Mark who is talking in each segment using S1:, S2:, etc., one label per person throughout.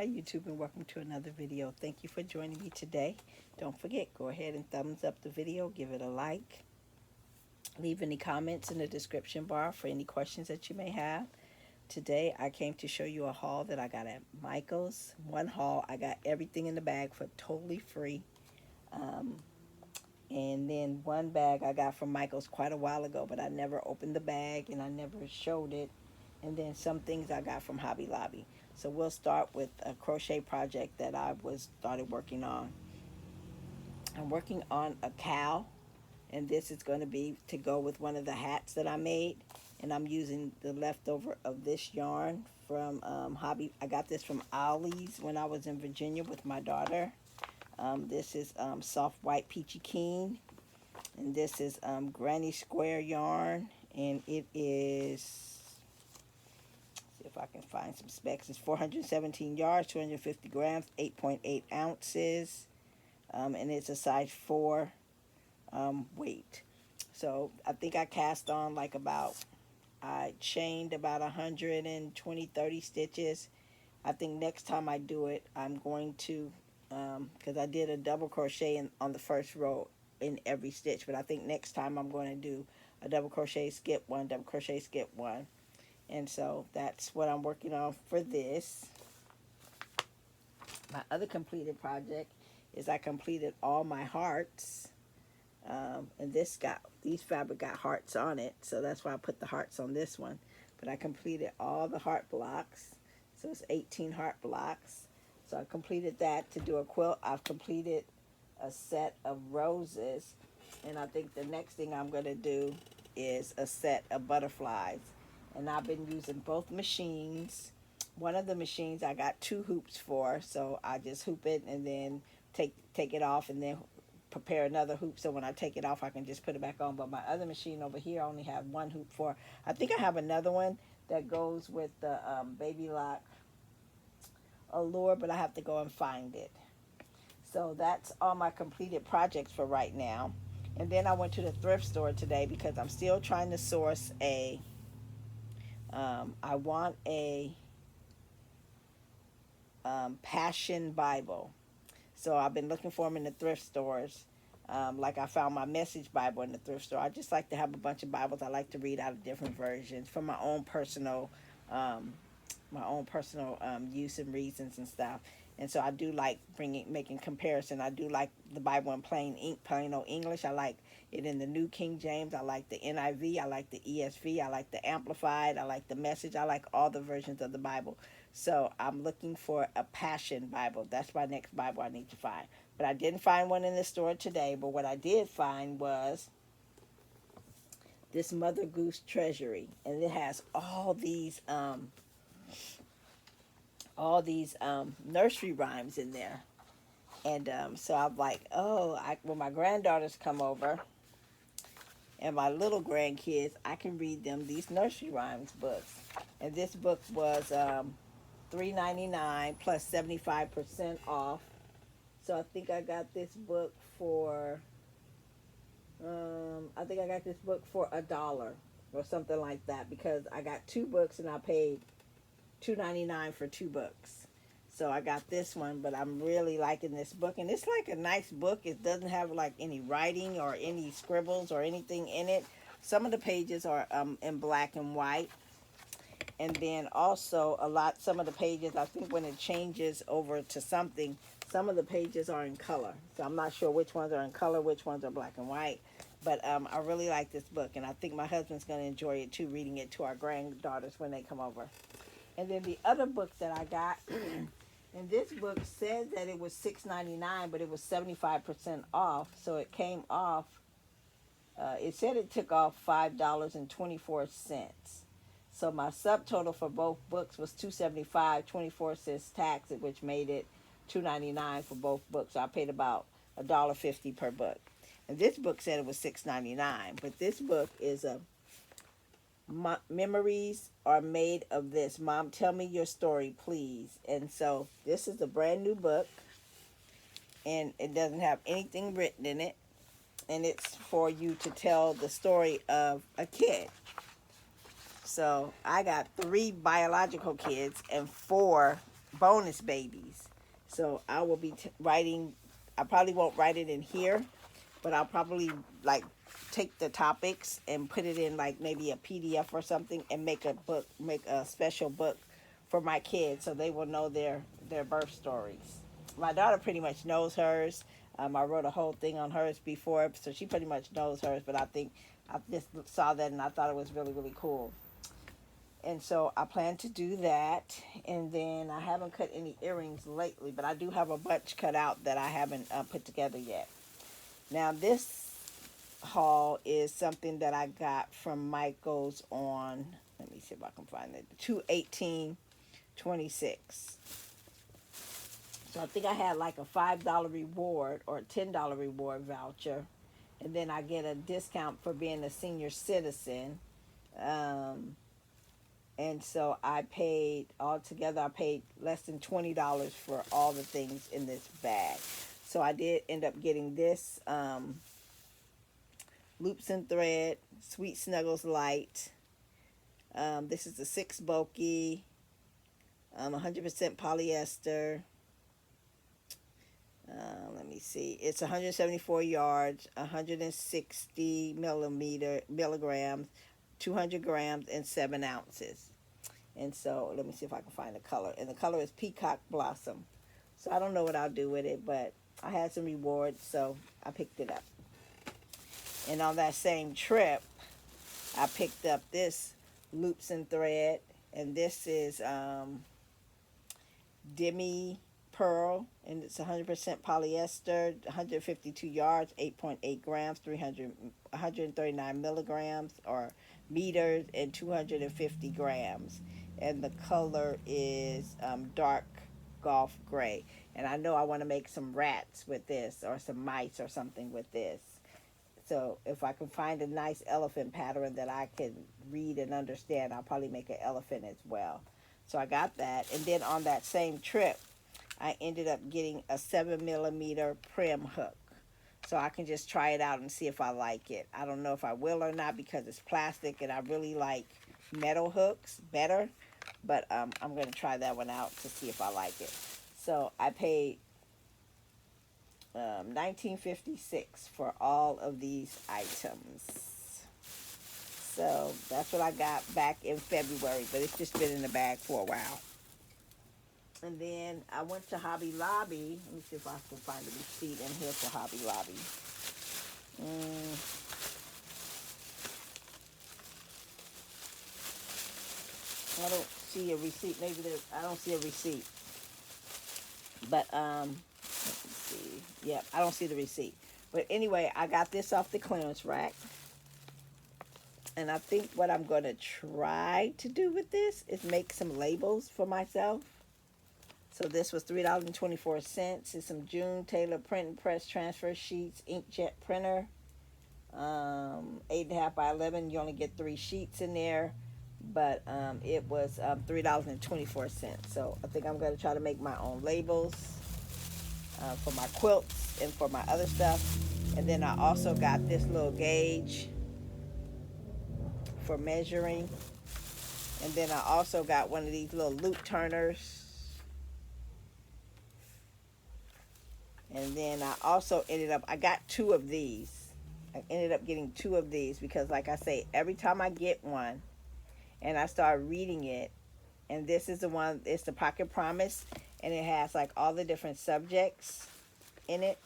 S1: Hi YouTube and welcome to another video. Thank you for joining me today. Don't forget, go ahead and thumbs up the video, give it a like. Leave any comments in the description bar for any questions that you may have. Today I came to show you a haul that I got at Michael's. One haul, I got everything in the bag for totally free. And then one bag I got from Michael's quite a while ago, but I never opened the bag and I never showed it. And then some things I got from Hobby Lobby. So we'll start with a crochet project that I started working on. I'm working on a cow, and this is going to be to go with one of the hats that I made. And I'm using the leftover of this yarn from Hobby. I got this from Ollie's when I was in Virginia with my daughter. This is soft white peachy keen, and this is Granny Square yarn, and it is, see if I can find some specs. It's 417 yards, 250 grams, 8.8 ounces, and it's a size 4 weight. So I think I cast on like I chained about 120, 30 stitches. I think next time I do it, I'm going to, because I did a double crochet on the first row in every stitch, but I think next time I'm going to do a double crochet, skip one, double crochet, skip one. And so that's what I'm working on for this. My other completed project is I completed all my hearts. And these fabric got hearts on it, so that's why I put the hearts on this one. But I completed all the heart blocks, so it's 18 heart blocks. So I completed that to do a quilt. I've completed a set of roses, and I think the next thing I'm going to do is a set of butterflies. And I've been using both machines. One of the machines I got 2 hoops for, so I just hoop it and then take it off and then prepare another hoop, so when I take it off I can just put it back on. But my other machine over here I only have 1 hoop for. I think I have another one that goes with the Baby Lock Allure, but I have to go and find it. So that's all my completed projects for right now. And then I went to the thrift store today because I'm still trying to source I want a Passion Bible. So I've been looking for them in the thrift stores. Like I found my Message Bible in the thrift store. I just like to have a bunch of Bibles. I like to read out of different versions for um, my own personal use and reasons and stuff. And so I do like making comparison. I do like the Bible in plain old English. I like it in the New King James. I like the NIV. I like the ESV. I like the Amplified. I like the Message. I like all the versions of the Bible. So I'm looking for a Passion Bible. That's my next Bible I need to find. But I didn't find one in the store today. But what I did find was this Mother Goose Treasury, and it has all these nursery rhymes in there. And so I'm like, when my granddaughters come over and my little grandkids, I can read them these nursery rhymes books. And this book was $3.99 plus 75% off. So I think I got this book for $1 or something like that, because I got 2 books and I paid $2.99 for 2 books. So I got this one, but I'm really liking this book, and it's like a nice book. It doesn't have like any writing or any scribbles or anything in it. Some of the pages are in black and white, and then also some of the pages, I think when it changes over to something, some of the pages are in color. So I'm not sure which ones are in color, which ones are black and white. But I really like this book, and I think my husband's going to enjoy it too, reading it to our granddaughters when they come over. And then the other book that I got, and this book said that it was $6.99, but it was 75% off. So it came off, it said it took off $5.24. So my subtotal for both books was $275, 24 cents tax, which made it $2.99 for both books. So I paid about $1.50 per book. And this book said it was $6.99, but this book is Memories Are Made of This. Mom, tell me your story, please. And so this is a brand new book, and it doesn't have anything written in it, and it's for you to tell the story of a kid. So I got 3 biological kids and 4 bonus babies. So I will be writing. I probably won't write it in here, but I'll probably like take the topics and put it in like maybe a PDF or something and make a book, make a special book for my kids so they will know their birth stories. My daughter pretty much knows hers. I wrote a whole thing on hers before, so she pretty much knows hers. But I think I just saw that and I thought it was really really cool. And so I plan to do that. And then I haven't cut any earrings lately, but I do have a bunch cut out that I haven't put together yet. Now this haul is something that I got from Michaels on, let me see if I can find it, 2/18/26. So I think I had like a $5 reward or a $10 reward voucher, and then I get a discount for being a senior citizen. Um, and so I paid altogether. I paid less than $20 for all the things in this bag. So I did end up getting this Loops and Thread Sweet Snuggles Light. This is the 6 bulky, 100% polyester. Let me see. It's 174 yards, 160 milligrams, 200 grams, and 7 ounces. And so let me see if I can find the color. And the color is Peacock Blossom. So I don't know what I'll do with it, but I had some rewards, so I picked it up. And on that same trip, I picked up this Loops and Thread, and this is Demi Pearl, and it's 100% polyester, 152 yards, 8.8 grams, 139 milligrams or meters, and 250 grams. And the color is dark golf gray. And I know I want to make some rats with this, or some mice or something with this. So if I can find a nice elephant pattern that I can read and understand, I'll probably make an elephant as well. So I got that. And then on that same trip, I ended up getting a 7mm prim hook. So I can just try it out and see if I like it. I don't know if I will or not because it's plastic and I really like metal hooks better. But I'm going to try that one out to see if I like it. So I paid $19.56 for all of these items. So that's what I got back in February, but it's just been in the bag for a while. And then I went to Hobby Lobby. Let me see if I can find a receipt in here for Hobby Lobby. I don't see a receipt. Maybe there. I don't see a receipt. But let me see. Yep, I don't see the receipt. But anyway, I got this off the clearance rack. And I think what I'm going to try to do with this is make some labels for myself. So this was $3.24. It's some June Taylor print and press transfer sheets, inkjet printer, 8.5 by 11. You only get 3 sheets in there, but it was $3.24. So I think I'm going to try to make my own labels for my quilts and for my other stuff. And then I also got this little gauge for measuring. And then I also got one of these little loop turners. And then I also I got 2 of these. I ended up getting 2 of these because, like I say, every time I get one and I start reading it, and this is the one, it's the Pocket Promise, and it has like all the different subjects in it.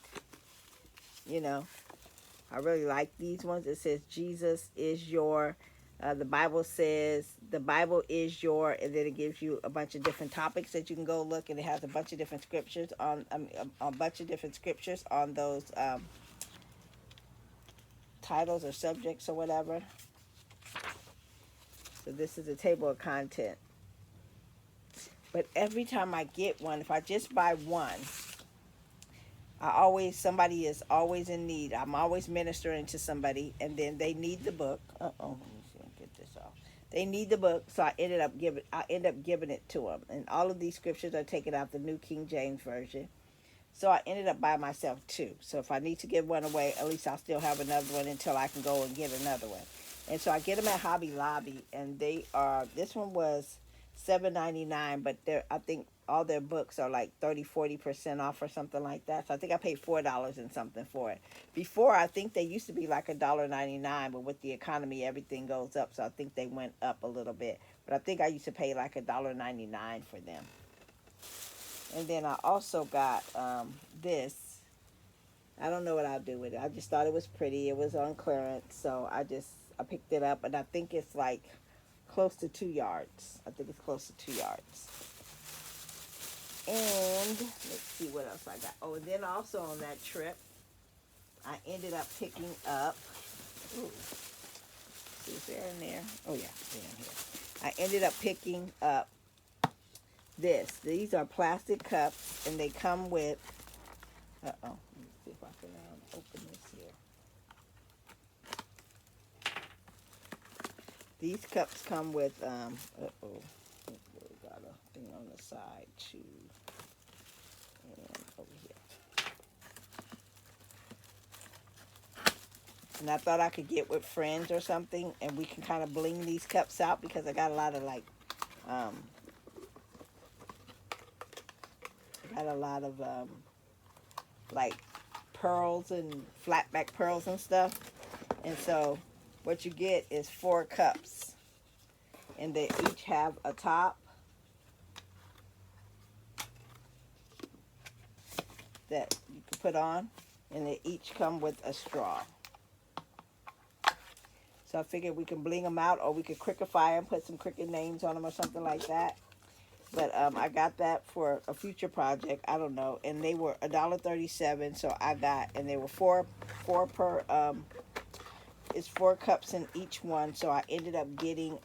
S1: You know, I really like these ones. It says Jesus is your, the Bible says, the Bible is your, and then it gives you a bunch of different topics that you can go look, and it has a bunch of different scriptures on, a bunch of different scriptures on those titles or subjects or whatever. So this is a table of content. But every time I get one, if I just buy one, somebody is always in need. I'm always ministering to somebody, and then they need the book. Let me see, get this off. They need the book, so I end up giving it to them. And all of these scriptures are taken out the New King James Version. So I ended up buying myself 2. So if I need to give one away, at least I'll still have another one until I can go and get another one. And so I get them at Hobby Lobby, and this one was $7.99, but I think all their books are like 30-40% off or something like that. So I think I paid $4 and something for it. Before, I think they used to be like $1.99, but with the economy everything goes up, so I think they went up a little bit. But I think I used to pay like $1.99 for them. And then I also got this. I don't know what I'll do with it. I just thought it was pretty. It was on clearance, so I picked it up, and I think it's like close to 2 yards. I think it's close to 2 yards. And let's see what else I got. Oh, and then also on that trip, I ended up picking up. Ooh, is there in there? Oh yeah, they're in here. I ended up picking up this. These are plastic cups, and they come with. Let me see if I can open this here. These cups come with. We got a thing on the side too. And over here. And I thought I could get with friends or something, and we can kind of bling these cups out because I got a lot of like pearls and flat back pearls and stuff. And so what you get is 4 cups, and they each have a top that you can put on, and they each come with a straw. So I figured we can bling them out, or we could Crickify them, put some Cricut names on them or something like that. But I got that for a future project. I don't know. And they were $1.37. So I got, and they were four per. It's 4 cups in each one. So I ended up getting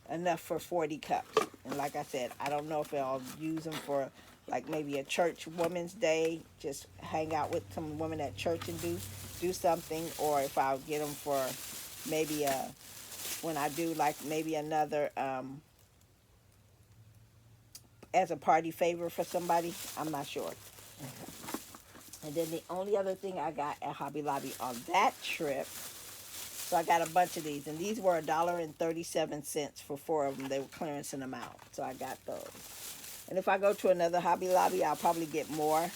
S1: enough for 40 cups. And like I said, I don't know if I'll use them for like maybe a church women's day, just hang out with some women at church and do something, or if I'll get them for maybe when I do like maybe another as a party favor for somebody. I'm not sure. And then the only other thing I got at Hobby Lobby on that trip, so I got a bunch of these, and these were $1.37 for 4 of them. They were clearancing them out, so I got those. And if I go to another Hobby Lobby, I'll probably get more,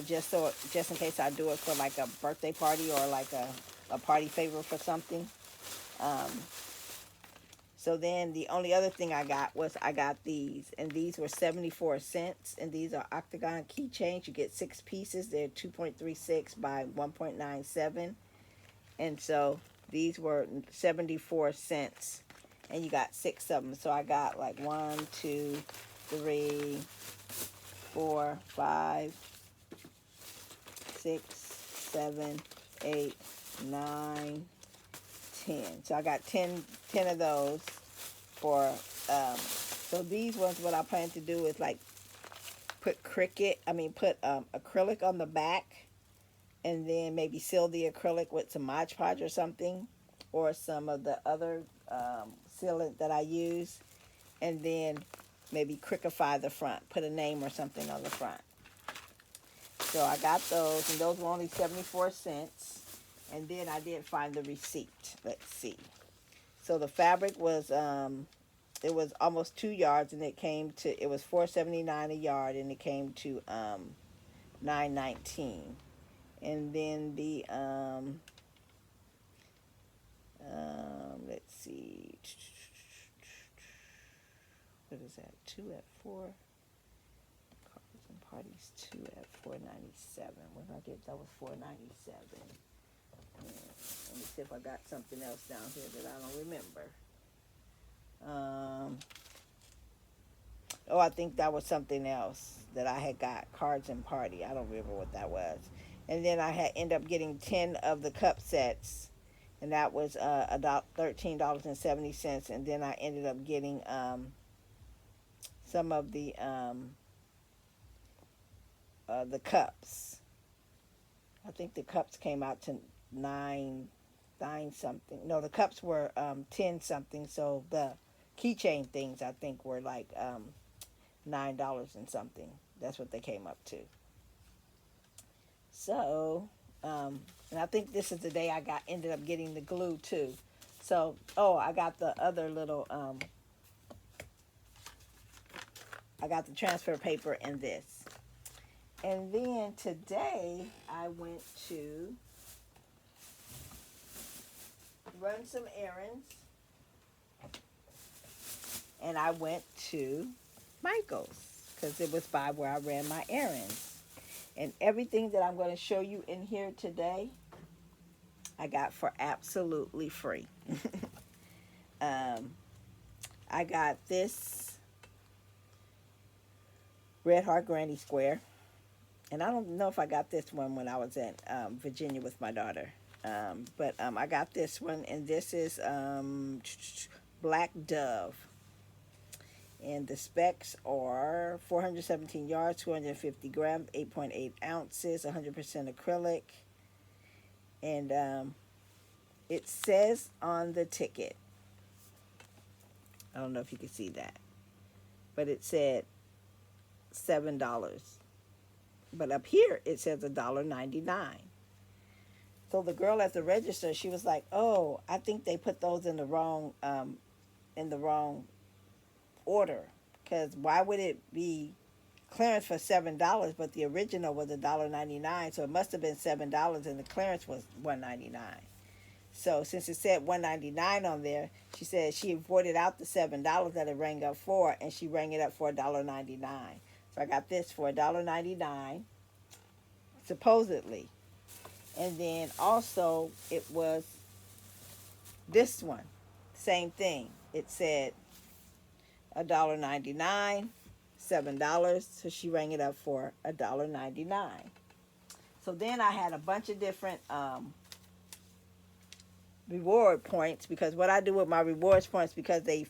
S1: just in case I do it for like a birthday party or like a party favor for something. So then the only other thing I got these, and these were 74 cents, and these are octagon keychains. You get 6 pieces. They're 2.36 by 1.97, and so these were 74 cents, and you got 6 of them. So I got like 1, 2, 3, 4, 5, 6, 7, 8, 9, 10. So I got 10 of those for, so these ones, what I plan to do is like put acrylic on the back, and then maybe seal the acrylic with some Mod Podge or something, or some of the other sealant that I use, and then maybe Crickify the front, put a name or something on the front. So I got those, and those were only 74 cents. And then I did find the receipt. Let's see. So the fabric was it was almost 2 yards, and it was $4.79 a yard, and it came to $9.19. And then the let's see, what is that? 2 at 4. Cards and parties 2 at $4.97. What did I get? That was $4.97. Let me see if I got something else down here that I don't remember. I think that was something else that I had got. Cards and party. I don't remember what that was. And then I had ended up getting 10 of the cup sets, and that was $13.70. And then I ended up getting some of the cups. I think the cups came out to nine something. No, the cups were 10 something. So the keychain things, I think, were like $9 and something. That's what they came up to. So and I think this is the day I ended up getting the glue too. So, oh, I got the other little, I got the transfer paper in this. And then today I went to run some errands, and I went to Michael's because it was by where I ran my errands. And everything that I'm going to show you in here today, I got for absolutely free. um, I got this Red Heart Granny Square. And I don't know if I got this one when I was in Virginia with my daughter. But I got this one, and this is Black Dove. And the specs are 417 yards, 250 grams, 8.8 ounces, 100% acrylic. And it says on the ticket, I don't know if you can see that, but it said $7. But up here it says $1.99. So the girl at the register, she was like, "Oh, I think they put those in the wrong order, because why would it be clearance for $7, but the original was $1.99? So it must have been $7, and the clearance was $1.99. So since it said $1.99 on there, she said she avoided out the $7 that it rang up for, and she rang it up for $1.99. So I got this for $1.99, supposedly. And then also it was this one, same thing. It said $1.99, $7. So she rang it up for $1.99. So then I had a bunch of different reward points, because what I do with my rewards points, because I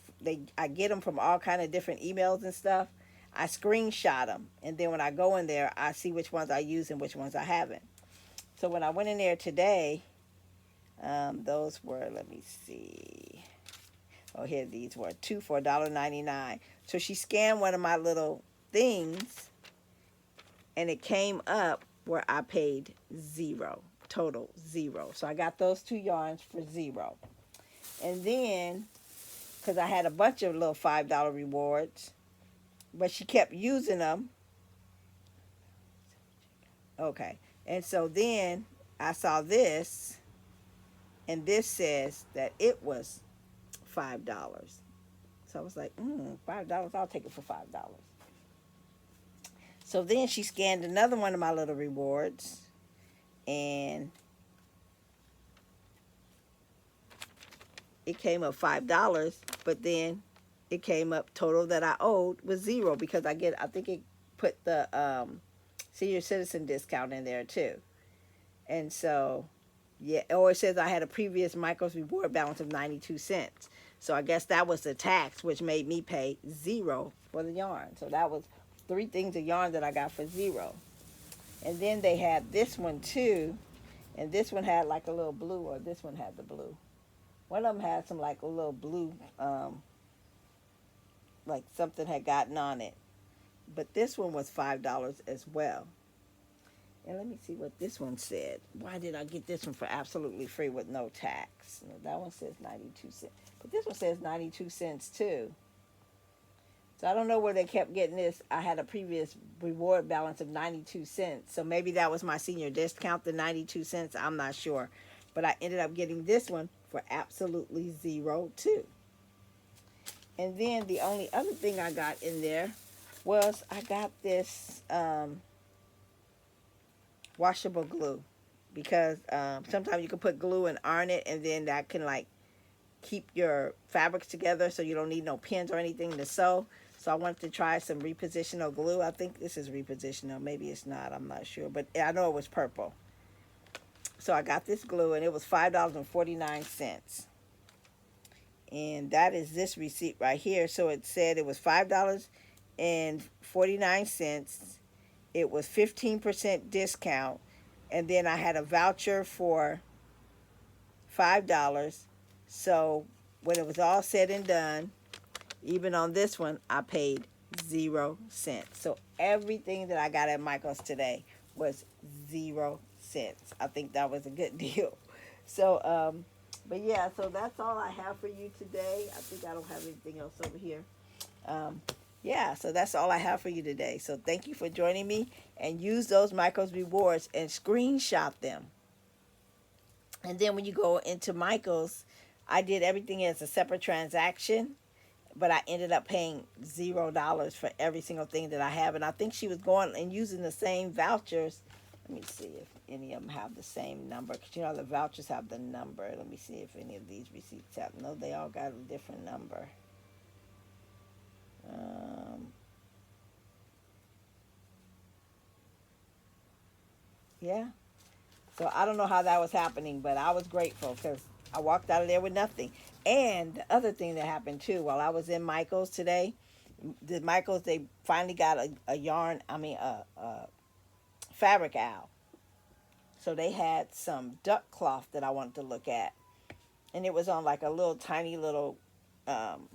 S1: get them from all kind of different emails and stuff. I screenshot them, and then when I go in there, I see which ones I use and which ones I haven't. So when I went in there today, those were, let me see. Oh, here these were 2 for $1.99. So she scanned one of my little things, and it came up where I paid $0, total $0. So I got those 2 yarns for $0. And then, because I had a bunch of little $5 rewards, but she kept using them. Okay. And so then I saw this, and this says that it was $5. So I was like, $5, I'll take it for $5. So then she scanned another one of my little rewards, and it came up $5, but then it came up total that I owed was $0, because I think it put the senior citizen discount in there too. And so, yeah, or it says I had a previous Michael's reward balance of 92 cents. So I guess that was the tax, which made me pay $0 for the yarn. So that was 3 things of yarn that I got for $0. And then they had this one too, and this one had like a little blue, or this one had the blue. One of them had some like a little blue, like something had gotten on it. But this one was $5 as well. And let me see what this one said. Why did I get this one for absolutely free with no tax? That one says 92 cents. But this one says 92 cents too. So I don't know where they kept getting this. I had a previous reward balance of 92 cents. So maybe that was my senior discount, the 92 cents. I'm not sure. But I ended up getting this one for absolutely $0 too. And then the only other thing I got in there was I got this washable glue, because sometimes you can put glue and iron it, and then that can like keep your fabrics together, so you don't need no pins or anything to sew. So I wanted to try some Repositional glue. I think this is Repositional. Maybe it's not. I'm not sure. But I know it was purple. So I got this glue, and it was $5.49. And that is this receipt right here. So it said it was $5.49. It was 15% discount. And then I had a voucher for $5. So when it was all said and done, even on this one, I paid 0 cents. So everything that I got at Michael's today was 0 cents. I think that was a good deal. So But yeah, so that's all I have for you today. I think I don't have anything else over here. Um, yeah, so that's all I have for you today. So thank you for joining me, and use those Michaels rewards and screenshot them. And then when you go into Michaels, I did everything as a separate transaction, but I ended up paying $0 for every single thing that I have. And I think she was going and using the same vouchers. Let me see if any of them have the same number, because you know the vouchers have the number. Let me see if any of these receipts have. No, they all got a different number. Um, yeah. So I don't know how that was happening, but I was grateful because I walked out of there with nothing. And the other thing that happened too, while I was in Michael's today, the Michaels, they finally got a yarn. I mean, a fabric owl. So they had some duck cloth that I wanted to look at, and it was on like a little tiny little um,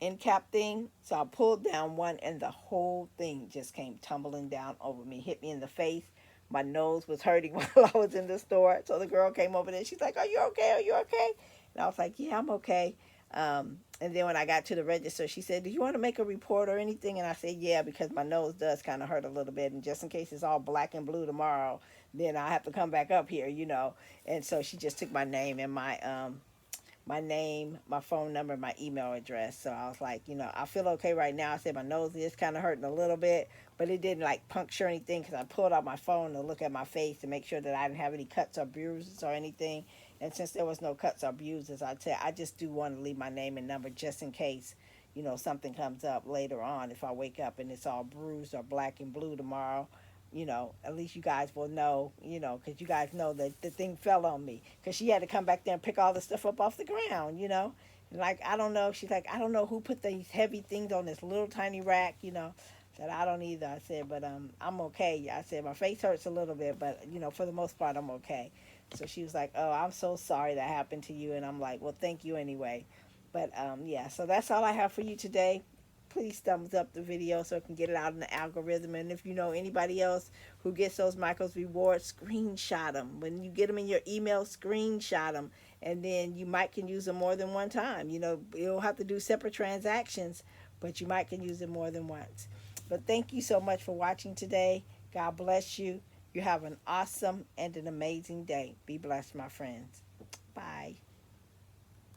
S1: end cap thing. So I pulled down one, and the whole thing just came tumbling down over me, hit me in the face. My nose was hurting while I was in the store. So the girl came over there. She's like, "Are you okay? Are you okay?" And I was like, "Yeah, I'm okay." And then when I got to the register, she said, "Do you want to make a report or anything?" And I said, "Yeah, because my nose does kind of hurt a little bit. And just in case it's all black and blue tomorrow, then I have to come back up here, you know." And so she just took my name and my name, my phone number, my email address. So I was like, I feel okay right now. I said my nose is kind of hurting a little bit, but it didn't like puncture anything because I pulled out my phone to look at my face to make sure that I didn't have any cuts or bruises or anything. And since there was no cuts or bruises, I just do want to leave my name and number just in case, something comes up later on. If I wake up and it's all bruised or black and blue tomorrow, at least you guys will know, because you guys know that the thing fell on me. Because she had to come back there and pick all the stuff up off the ground. And like, I don't know. She's like, I don't know who put these heavy things on this little tiny rack. Said, I don't either. I said, but I'm okay. I said, my face hurts a little bit, but, for the most part, I'm okay. So she was like, oh, I'm so sorry that happened to you. And I'm like, well, thank you anyway. But yeah, so that's all I have for you today. Please thumbs up the video so it can get it out in the algorithm. And if you know anybody else who gets those Michaels rewards, screenshot them. When you get them in your email, screenshot them. And then you might can use them more than one time. You don't have to do separate transactions, but you might can use them more than once. But thank you so much for watching today. God bless you. You have an awesome and an amazing day. Be blessed, my friends. Bye.